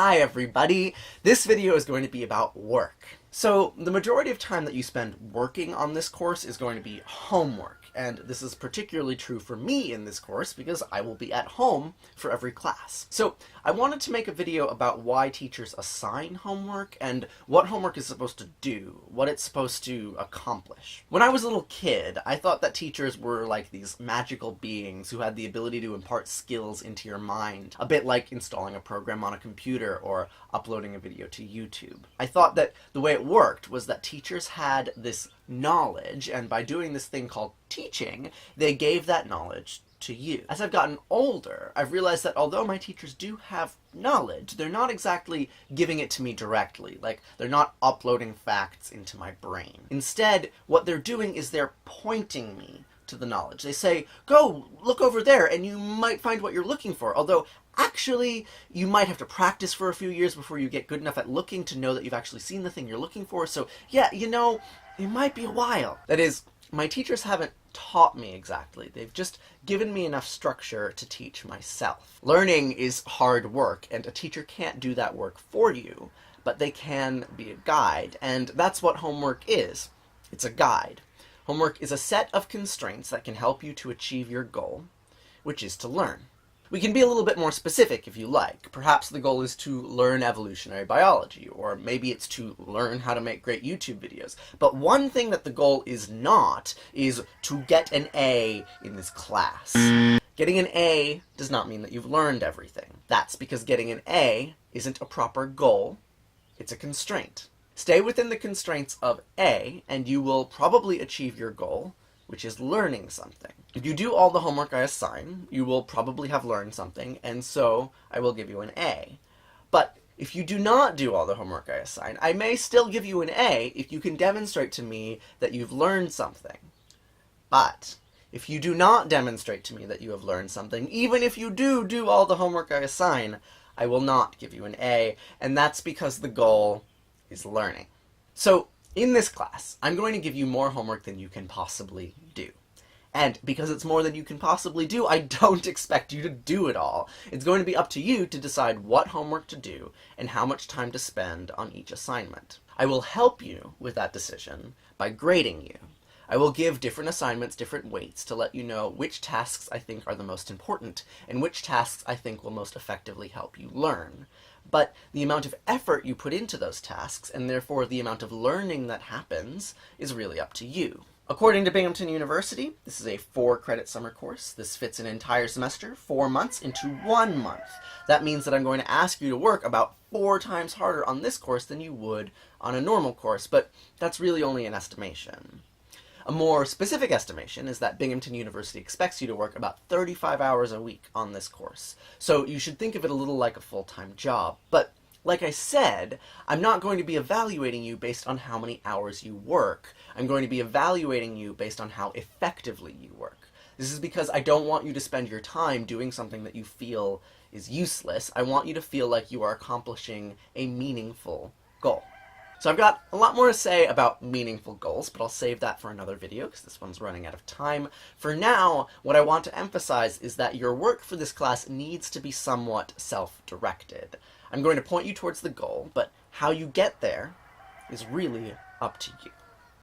Hi everybody! This video is going to be about work. So, the majority of time that you spend working on this course is going to be homework. And this is particularly true for me in this course because I will be at home for every class. So I wanted to make a video about why teachers assign homework and what homework is supposed to do, what it's supposed to accomplish. When I was a little kid, I thought that teachers were like these magical beings who had the ability to impart skills into your mind, a bit like installing a program on a computer or uploading a video to YouTube. I thought that the way it worked was that teachers had this knowledge, and by doing this thing called teaching, they gave that knowledge to you. As I've gotten older, I've realized that although my teachers do have knowledge, they're not exactly giving it to me directly. Like, they're not uploading facts into my brain. Instead, what they're doing is they're pointing me to the knowledge. They say, go look over there and you might find what you're looking for, although actually you might have to practice for a few years before you get good enough at looking to know that you've actually seen the thing you're looking for. So yeah, you know, it might be a while. That is, my teachers haven't taught me exactly. They've just given me enough structure to teach myself. Learning is hard work, and a teacher can't do that work for you, but they can be a guide, and that's what homework is. It's a guide. Homework is a set of constraints that can help you to achieve your goal, which is to learn. We can be a little bit more specific if you like. Perhaps the goal is to learn evolutionary biology, or maybe it's to learn how to make great YouTube videos. But one thing that the goal is not is to get an A in this class. Getting an A does not mean that you've learned everything. That's because getting an A isn't a proper goal, it's a constraint. Stay within the constraints of A, and you will probably achieve your goal, which is learning something. If you do all the homework I assign, you will probably have learned something, and so I will give you an A. But if you do not do all the homework I assign, I may still give you an A if you can demonstrate to me that you've learned something. But if you do not demonstrate to me that you have learned something, even if you do all the homework I assign, I will not give you an A, and that's because the goal is learning. So, in this class, I'm going to give you more homework than you can possibly do. And because it's more than you can possibly do, I don't expect you to do it all. It's going to be up to you to decide what homework to do and how much time to spend on each assignment. I will help you with that decision by grading you. I will give different assignments different weights to let you know which tasks I think are the most important and which tasks I think will most effectively help you learn. But the amount of effort you put into those tasks, and therefore the amount of learning that happens, is really up to you. According to Binghamton University, this is a 4-credit summer course. This fits an entire semester, 4 months, into 1 month. That means that I'm going to ask you to work about 4 times harder on this course than you would on a normal course, but that's really only an estimation. A more specific estimation is that Binghamton University expects you to work about 35 hours a week on this course. So you should think of it a little like a full-time job. But like I said, I'm not going to be evaluating you based on how many hours you work. I'm going to be evaluating you based on how effectively you work. This is because I don't want you to spend your time doing something that you feel is useless. I want you to feel like you are accomplishing a meaningful goal. So I've got a lot more to say about meaningful goals, but I'll save that for another video because this one's running out of time. For now, what I want to emphasize is that your work for this class needs to be somewhat self-directed. I'm going to point you towards the goal, but how you get there is really up to you.